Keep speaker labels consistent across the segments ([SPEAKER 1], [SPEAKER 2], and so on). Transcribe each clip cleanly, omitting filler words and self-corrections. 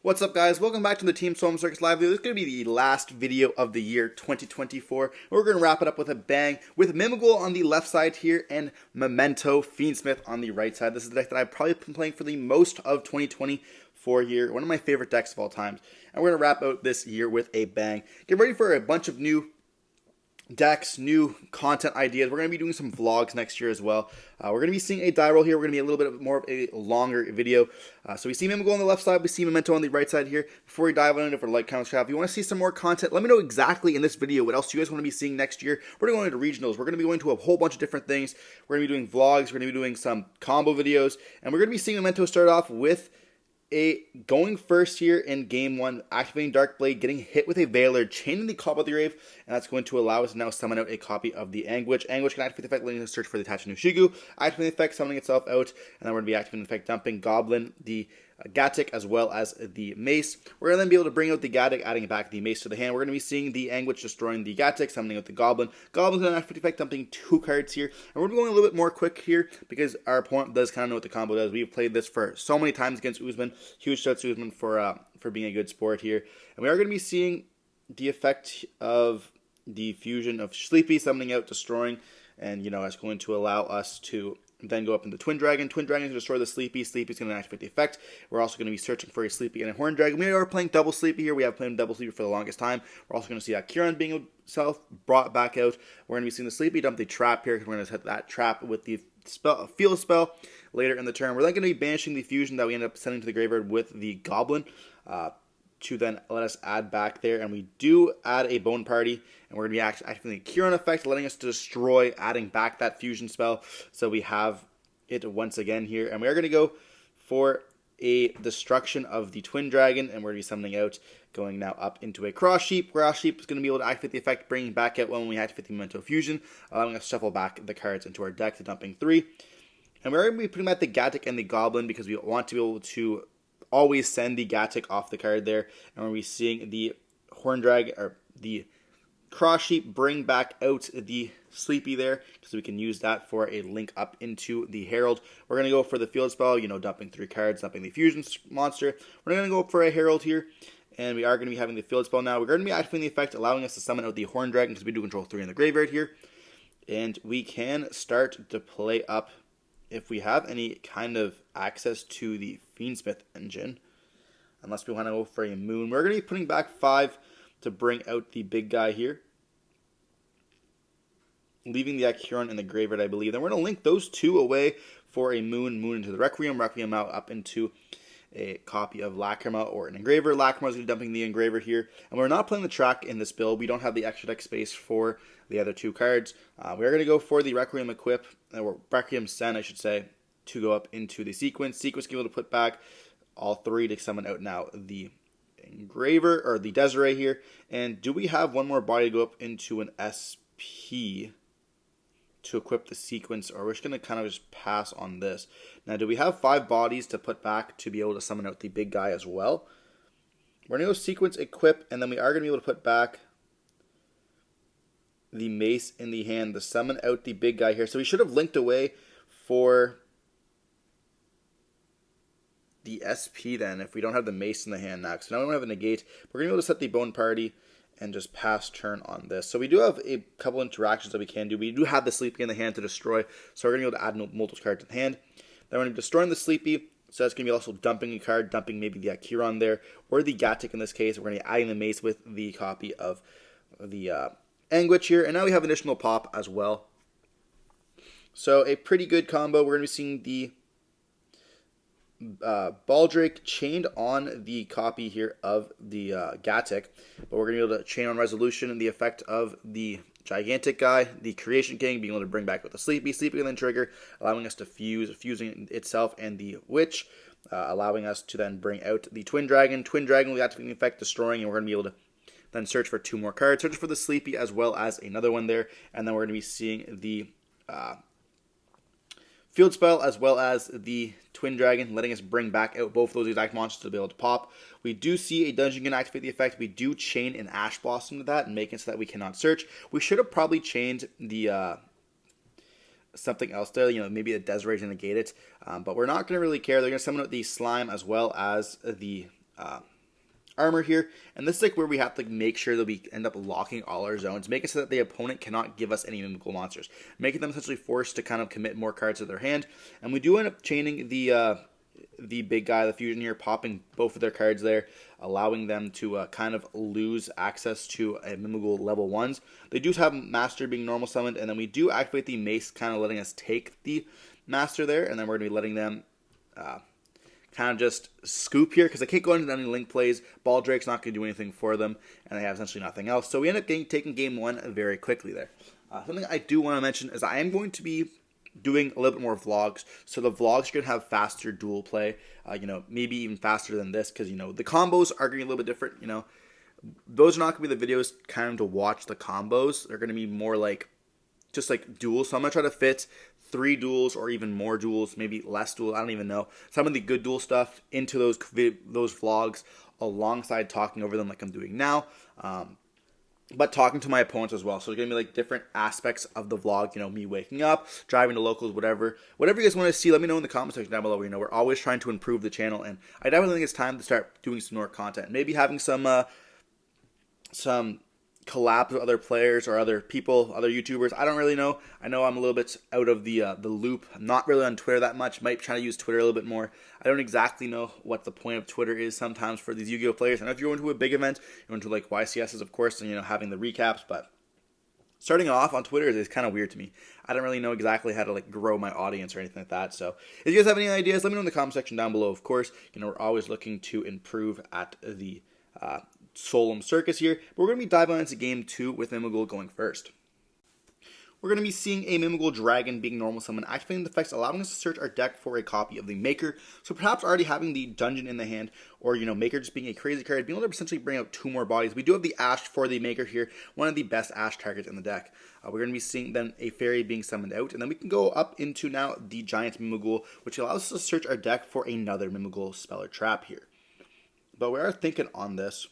[SPEAKER 1] What's up, guys? Welcome back to the Team Solemn Circus live video. This is going to be the last video of the year 2024. We're going to wrap it up with a bang with Mimighoul on the left side here and Memento Fiendsmith on the right side. This is the deck that I've probably been playing for the most of 2024 here. One of my favorite decks of all time. And we're going to wrap out this year with a bang. Get ready for a bunch of new decks, new content ideas. We're going to be doing some vlogs next year as well. We're going to be seeing a die roll here. We're going to be a little bit more of a longer video. So we see Mimighoul on the left side. We see Memento on the right side here. Before we dive in, if we're like, comment, subscribe. If you want to see some more content, let me know exactly in this video what else you guys want to be seeing next year. We're going to regionals. We're going to be going to a whole bunch of different things. We're going to be doing vlogs. We're going to be doing some combo videos. And we're going to be seeing Memento start off with going first here in game 1, activating Dark Blade, getting hit with a Veiler, chaining the Call of the Rave, and that's going to allow us to now summon out a copy of the Anguish. Anguish can activate the effect, letting us search for the attached Yugiohtcg, activating the effect, summoning itself out, and then we're going to be activating the effect, dumping Goblin, the Gatic, as well as the Mace. We're going to then be able to bring out the Gatic, adding back the Mace to the hand. We're going to be seeing the Anguish destroying the Gatic, summoning out the Goblin. Goblin's going to activate the effect, dumping 2 cards here. And we're going a little bit more quick here because our opponent does kind of know what the combo does. We've played this for so many times against Usman. Huge shout out to Usman for being a good sport here. And we are going to be seeing the effect of the fusion of Sleepy, summoning out, destroying, and that's going to allow us to then go up into Twin Dragon. Twin Dragon is going to destroy the Sleepy. Sleepy's going to activate the effect. We're also going to be searching for a Sleepy and a Horn Dragon. We are playing double Sleepy here. We have played double Sleepy for the longest time. We're also going to see Kieran being himself brought back out. We're going to be seeing the Sleepy dump the trap here because we're going to hit that trap with the field spell later in the turn. We're then going to be banishing the fusion that we end up sending to the graveyard with the Goblin to then let us add back there. And we do add a Bone Party, and we're going to be activating the Kieran effect, letting us destroy, adding back that fusion spell. So we have it once again here, and we are going to go for a destruction of the Twin Dragon, and we're going to be summoning out, going now up into a Cross Sheep. Cross Sheep is going to be able to activate the effect, bringing back out when we activate the Memento Fusion, allowing us to shuffle back the cards into our deck to dumping 3. And we're going to be putting back the Gatic and the Goblin because we want to be able to always send the Gatic off the card there, and we're going to be seeing the Horn Dragon, or the Cross Sheep, bring back out the Sleepy there, because we can use that for a link up into the Herald. We're going to go for the field spell, dumping 3 cards, dumping the Fusion monster. We're going to go for a Herald here, and we are going to be having the field spell now. We're going to be activating the effect, allowing us to summon out the Horn Dragon, because we do control 3 in the graveyard here. And we can start to play up, if we have any kind of access to the Fiendsmith engine, unless we want to go for a Moon. We're going to be putting back 5 to bring out the big guy here, leaving the Akiron in the graveyard, I believe. Then we're going to link those 2 away for a Moon into the Requiem out up into a copy of Lacrima or an Engraver. Lacrima is going to be dumping the Engraver here. And we're not playing the track in this build. We don't have the extra deck space for the other 2 cards. We're going to go for the Requiem equip, or Requiem send, I should say, to go up into the Sequence. Sequence can be able to put back all 3 to summon out now the Engraver, or the Desiree here. And do we have one more body to go up into an SP to equip the Sequence, or we're just going to kind of just pass on this? Now, do we have 5 bodies to put back to be able to summon out the big guy as well? We're going to go Sequence, equip, and then we are going to be able to put back the Mace in the hand to summon out the big guy here. So we should have linked away for the SP then, if we don't have the Mace in the hand now. So now we don't have a negate. We're going to be able to set the Bone Party and just pass turn on this. So we do have a couple interactions that we can do. We do have the Sleepy in the hand to destroy, so we're going to be able to add multiple cards to the hand. Then we're going to be destroying the Sleepy, so that's going to be also dumping a card, dumping maybe the Akiron there, or the Gatic in this case. We're going to be adding the Mace with the copy of the Anguish here, and now we have additional pop as well. So a pretty good combo. We're going to be seeing the Baldrake chained on the copy here of the Gatic, but we're going to be able to chain on Resolution and the effect of the Gigantic guy, the Creation King, being able to bring back with the Sleepy and then trigger, allowing us to fusing itself and the Witch, allowing us to then bring out the Twin Dragon. Twin Dragon will be activating the effect, destroying, and we're going to be able to then search for 2 more cards, search for the Sleepy as well as another one there, and then we're going to be seeing the field spell as well as the Twin Dragon, letting us bring back out both of those exact monsters to be able to pop. We do see a dungeon can activate the effect. We do chain an Ash Blossom to that and make it so that we cannot search. We should have probably chained the something else there, maybe the Desiree to negate it, but we're not going to really care. They're going to summon out the Slime as well as the armor here, and this is like where we have to make sure that we end up locking all our zones, make it so that the opponent cannot give us any Mimighoul monsters, making them essentially forced to kind of commit more cards to their hand. And we do end up chaining the big guy, the fusion here, popping both of their cards there, allowing them to kind of lose access to a Mimighoul level 1s. They do have Master being normal summoned, and then we do activate the Mace, kind of letting us take the Master there, and then we're going to be letting them kind of just scoop here, because they can't go into any link plays. Ball Drake's not going to do anything for them, and they have essentially nothing else. So we end up taking game 1 very quickly there. Something I do want to mention is I am going to be doing a little bit more vlogs, so the vlogs are going to have faster duel play, maybe even faster than this, because, the combos are going to be a little bit different, those are not going to be the videos kind of to watch the combos. They're going to be more like, just like duels, so I'm going to try to fit 3 duels or even more duels, maybe less duels, I don't even know, some of the good duel stuff into those vlogs alongside talking over them like I'm doing now, but talking to my opponents as well. So it's going to be like different aspects of the vlog, me waking up, driving to locals, whatever you guys want to see, let me know in the comment section down below. We're always trying to improve the channel, and I definitely think it's time to start doing some more content, maybe having some collabs with other players or other people, other YouTubers. I don't really know. I know I'm a little bit out of the loop. I'm not really on Twitter that much. Might try to use Twitter a little bit more. I don't exactly know what the point of Twitter is sometimes for these Yu-Gi-Oh players. I know if you're going to a big event, you're going to like YCSs, of course, and having the recaps, but starting off on Twitter is kind of weird to me. I don't really know exactly how to like grow my audience or anything like that. So if you guys have any ideas, let me know in the comment section down below. Of course, we're always looking to improve at the Solemn Circus here, but we're going to be diving into game 2 with Mimighoul going first. We're going to be seeing a Mimighoul Dragon being normal summon, activating the effects, allowing us to search our deck for a copy of the Maker. So perhaps already having the Dungeon in the hand, or Maker just being a crazy card, being able to essentially bring out 2 more bodies. We do have the Ash for the Maker here, one of the best Ash targets in the deck. We're going to be seeing then a Fairy being summoned out, and then we can go up into now the Giant Mimighoul, which allows us to search our deck for another Mimighoul Spell or Trap here. But we are thinking on this.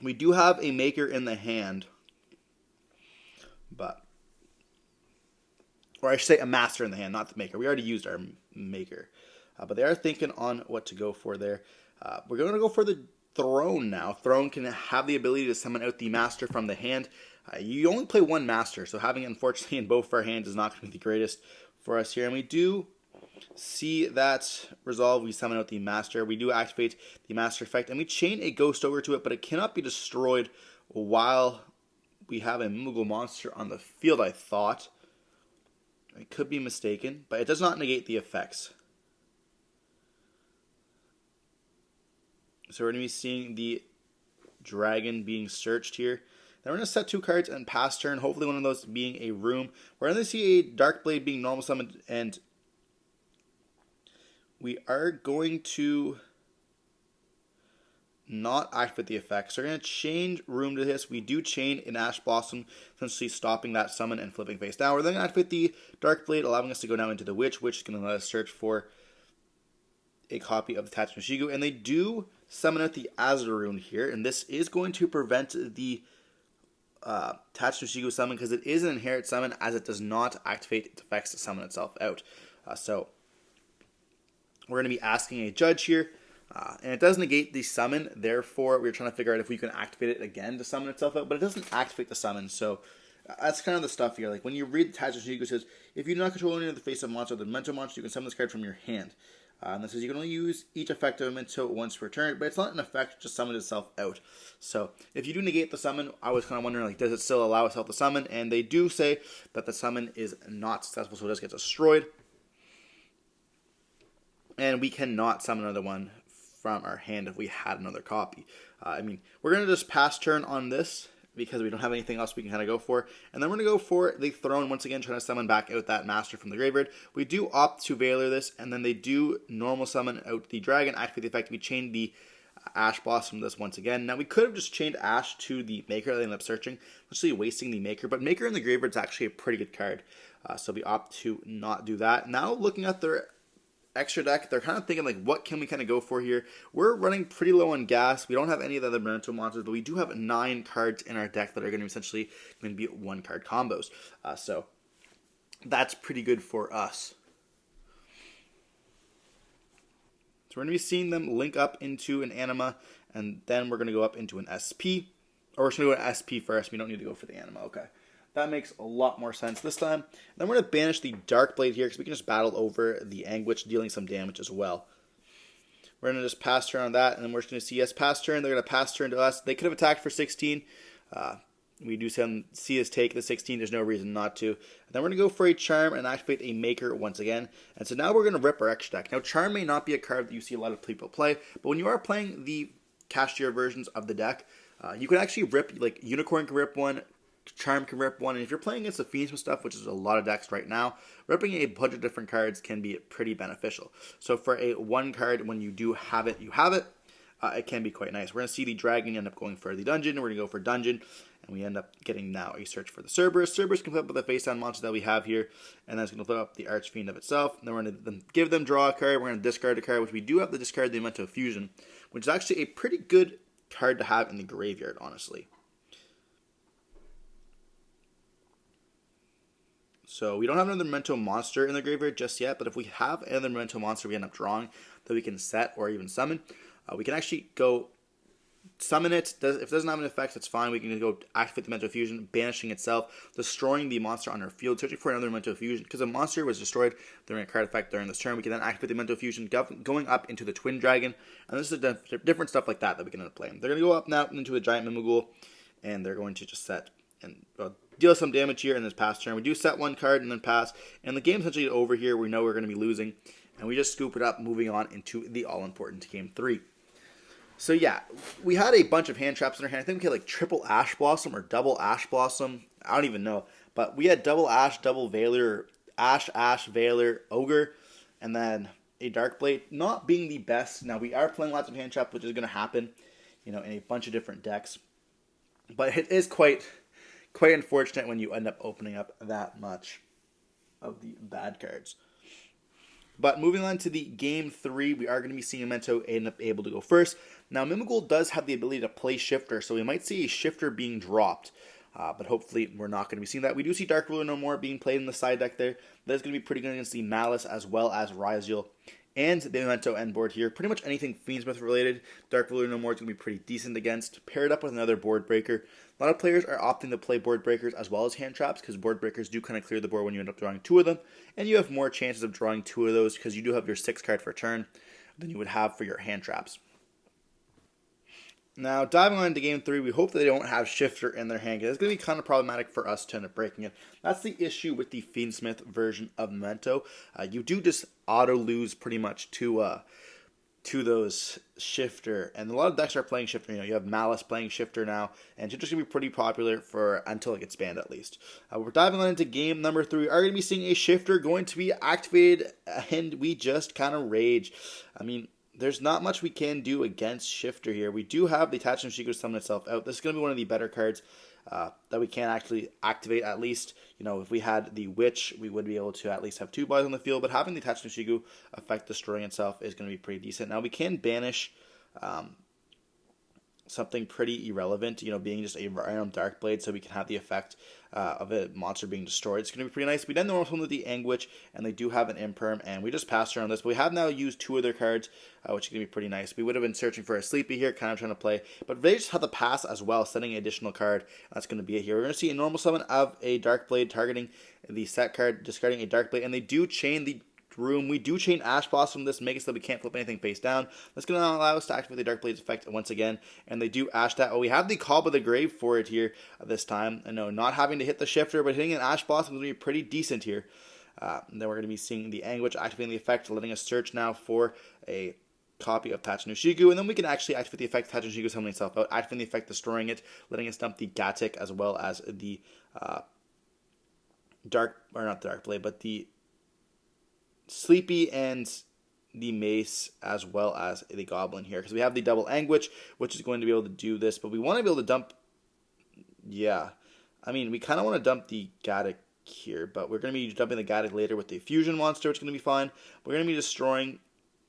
[SPEAKER 1] We do have a Maker in the hand, or I should say a Master in the hand, not the Maker. We already used our Maker, but they are thinking on what to go for there. We're going to go for the Throne now. Throne can have the ability to summon out the Master from the hand. You only play 1 Master, so having it unfortunately in both of our hands is not going to be the greatest for us here, and we do see that resolve. We summon out the Master. We do activate the Master effect, and we chain a Ghost over to it, but it cannot be destroyed while we have a Mimighoul monster on the field, I thought. I could be mistaken, but it does not negate the effects. So we're going to be seeing the Dragon being searched here. Then we're going to set 2 cards and pass turn, hopefully one of those being a Room. We're going to see a Dark Blade being normal summoned, and we are going to not activate the effects. So we're going to change Room to this. We do chain an Ash Blossom, essentially stopping that summon and flipping face down. We're then going to activate the Dark Blade, allowing us to go now into the Witch, which is going to let us search for a copy of the Tatsumoshigu. And they do summon out the Azarune here, and this is going to prevent the Tatsumoshigu summon, because it is an inherent summon, as it does not activate its effects to summon itself out. So we're going to be asking a judge here, and it does negate the summon. Therefore, we're trying to figure out if we can activate it again to summon itself out, but it doesn't activate the summon. So that's kind of the stuff here. Like when you read the Tatsumoshigu, it says, if you do not control any of the face of monster or the Memento monster, you can summon this card from your hand. And this says you can only use each effect of Memento once per turn, but it's not an effect, just summon itself out. So if you do negate the summon, I was kind of wondering, like, does it still allow itself to summon? And they do say that the summon is not successful, so it does get destroyed. And we cannot summon another one from our hand if we had another copy. We're going to just pass turn on this because we don't have anything else we can kind of go for. And then we're going to go for the Throne once again, trying to summon back out that Master from the graveyard. We do opt to Veiler this, and then they do normal summon out the Dragon, activate the effect. We chain the Ash Blossom this once again. Now we could have just chained Ash to the Maker. They ended up searching, actually wasting the Maker. But Maker in the graveyard is actually a pretty good card. So we opt to not do that. Now looking at their extra deck, they're kind of thinking, like, what can we kind of go for here? We're running pretty low on gas. We don't have any of the other Memento monsters, but we do have 9 cards in our deck that are going to essentially going to be 1-card combos. So that's pretty good for us. So we're going to be seeing them link up into an Anima, and then we're going to go up into an SP. Or we're going to go to SP first. We don't need to go for the Anima. Okay. That makes a lot more sense this time. Then we're going to banish the Dark Blade here because we can just battle over the Anguish, dealing some damage as well. We're going to just pass turn on that, and then we're just going to see us pass turn. They're going to pass turn to us. They could have attacked for 16. We do see us take the 16. There's no reason not to. And then we're going to go for a Charm and activate a Maker once again. And so now we're going to rip our extra deck. Now, Charm may not be a card that you see a lot of people play, but when you are playing the castier versions of the deck, you can actually rip, like Unicorn can rip one, Charm can rip one, and if you're playing against the Fiends stuff, which is a lot of decks right now, ripping a bunch of different cards can be pretty beneficial. So for a one card, when you do have it, you have it. It can be quite nice. We're going to see the Dragon end up going for the Dungeon, and we're going to go for Dungeon, and we end up getting now a search for the Cerberus. Cerberus can flip up the face down monster that we have here, and that's going to flip up the Archfiend of itself. And then we're going to give them draw a card. We're going to discard a card, which we do have to discard the Memento Fusion, which is actually a pretty good card to have in the graveyard, honestly. So we don't have another Memento monster in the graveyard just yet, but if we have another Memento monster we end up drawing that we can set or even summon, we can actually go summon it. If it doesn't have an effect, that's fine. We can go activate the Memento Fusion, banishing itself, destroying the monster on our field, searching for another Memento Fusion. Because a monster was destroyed during a card effect during this turn, we can then activate the Memento Fusion, going up into the Twin Dragon. And this is different stuff like that we can end up playing. They're going to go up now into a Giant Mimighoul, and they're going to just set and deal some damage here in this pass turn. We do set one card and then pass, and the game's essentially over here. We know we're going to be losing, and we just scoop it up, moving on into the all-important Game 3. So yeah, we had a bunch of hand traps in our hand. I think we had like triple Ash Blossom or double Ash Blossom. I don't even know. But we had double Ash, double Veiler, Ash, Veiler, Ogre, and then a Dark Blade. Not being the best. Now, we are playing lots of hand traps, which is going to happen, in a bunch of different decks. But it is quite unfortunate when you end up opening up that much of the bad cards. But moving on to the Game 3, we are going to be seeing Memento end up able to go first. Now, Mimighoul does have the ability to play Shifter, so we might see a Shifter being dropped. But hopefully we're not going to be seeing that. We do see Dark Ruler No More being played in the side deck there. That's going to be pretty good against the Malice as well as Ryziel and the Memento end board here. Pretty much anything Fiendsmith related, Dark Ruler No More is going to be pretty decent against. Paired up with another board breaker. A lot of players are opting to play board breakers as well as hand traps because board breakers do kind of clear the board when you end up drawing two of them. And you have more chances of drawing two of those because you do have your 6 card for turn than you would have for your hand traps. Now, diving on into Game 3, we hope that they don't have Shifter in their hand, because it's going to be kind of problematic for us to end up breaking it. That's the issue with the Fiendsmith version of Memento. You do just auto-lose pretty much to those Shifter, and a lot of decks are playing Shifter. You have Malice playing Shifter now, and Shifter's going to be pretty popular until it gets banned, at least. We're diving on into Game number 3. We are going to be seeing a Shifter going to be activated, and we just kind of rage. I mean, there's not much we can do against Shifter here. We do have the Attachment Shiku to summon itself out. This is going to be one of the better cards that we can actually activate, at least. If we had the Witch, we would be able to at least have 2 buys on the field, but having the Attachment Shiku affect destroying itself is going to be pretty decent. Now, we can banish something pretty irrelevant, being just a random Dark Blade, so we can have the effect of a monster being destroyed. It's going to be pretty nice. We then normal with the Anguish, and they do have an Imperm, and we just passed around this, but we have now used 2 of their cards, which is going to be pretty nice. We would have been searching for a Sleepy here, kind of trying to play, but they just have the pass as well, sending an additional card. That's going to be it here. We're going to see a normal summon of a Dark Blade targeting the set card, discarding a Dark Blade, and they do chain the room. We do chain Ash Blossom. This makes it so that we can't flip anything face down. That's going to allow us to activate the Dark Blade's effect once again, and they do Ash that. Oh, we have the Call by the Grave for it here this time. I know, not having to hit the Shifter, but hitting an Ash Blossom is going to be pretty decent here. And then we're going to be seeing the Anguish activating the effect, letting us search now for a copy of Attachment Shiku, and then we can actually activate the effect Attachment Shiku summoning itself out, activating the effect destroying it, letting us dump the Gatic as well as the the Sleepy and the Mace as well as the Goblin here, because we have the double Anguish, which is going to be able to do this, but we want to be able to dump, we kind of want to dump the Gatic here, but we're going to be dumping the Gatic later with the Fusion monster, which is going to be fine. We're going to be destroying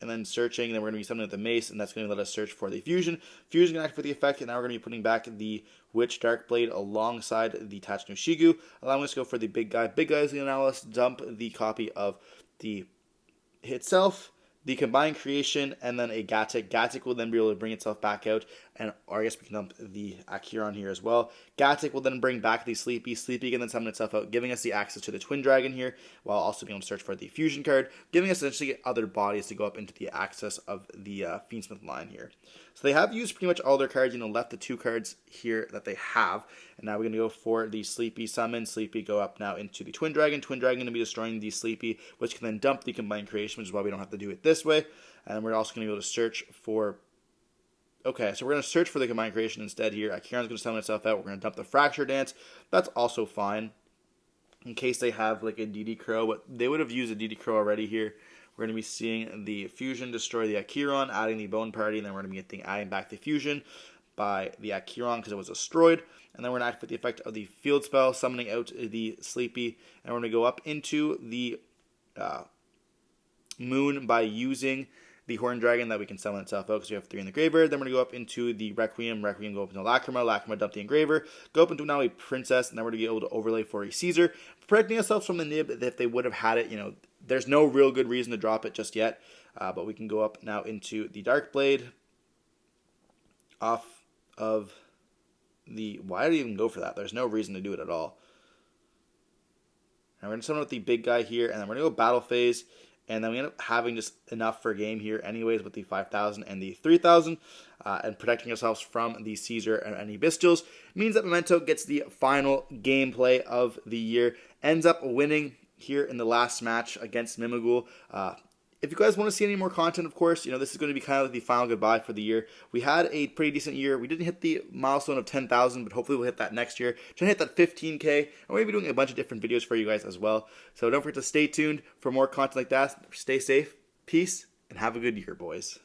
[SPEAKER 1] and then searching, and then we're going to be summoning the Mace, and that's going to let us search for the Fusion. Fusion can activate the effect, and now we're going to be putting back the Witch Dark Blade alongside the Attachment Shiku, allowing us to go for the big guy. Big guy is going to allow us to dump the copy of the itself, the combined creation, and then a Gatic. Gatic will then be able to bring itself back out, or I guess we can dump the Acheron here as well. Gatic will then bring back the Sleepy. Sleepy can then summon itself out, giving us the access to the Twin Dragon here, while also being able to search for the Fusion card, giving us essentially other bodies to go up into the access of the Fiendsmith line here. So they have used pretty much all their cards, left the 2 cards here that they have, and now we're going to go for the Sleepy summon. Sleepy go up now into the Twin Dragon. Twin Dragon going to be destroying the Sleepy, which can then dump the combined creation, which is why we don't have to do it this way. And we're also going to be able to search for... Okay, so we're going to search for the combined creation instead here. Acheron's going to summon itself out. We're going to dump the Fracture Dance. That's also fine, in case they have like a DD Crow. But they would have used a DD Crow already here. We're going to be seeing the Fusion destroy the Acheron, adding the Bone Party, and then we're going to be adding back the Fusion by the Acheron because it was destroyed. And then we're going to activate the effect of the Field Spell, summoning out the Sleepy. And we're going to go up into the Moon by using the Horn Dragon that we can summon itself out because we have 3 in the graveyard. Then we're going to go up into the Requiem. Requiem go up into Lacrima. Lacrima dump the Engraver. Go up into now a Princess, and then we're going to be able to overlay for a Caesar. Protecting ourselves from the Nib if they would have had it. There's no real good reason to drop it just yet. But we can go up now into the Dark Blade. Off of the... Why did I even go for that? There's no reason to do it at all. And we're going to summon with the big guy here, and then we're going to go Battle Phase. And then we end up having just enough for game here anyways with the 5,000 and the 3,000. And protecting ourselves from the Caesar and any Bestials. Means that Memento gets the final gameplay of the year. Ends up winning here in the last match against Mimighoul. If you guys want to see any more content, of course, this is going to be kind of like the final goodbye for the year. We had a pretty decent year. We didn't hit the milestone of 10,000, but hopefully we'll hit that next year. Trying to hit that 15K. And we're going to be doing a bunch of different videos for you guys as well. So don't forget to stay tuned for more content like that. Stay safe, peace, and have a good year, boys.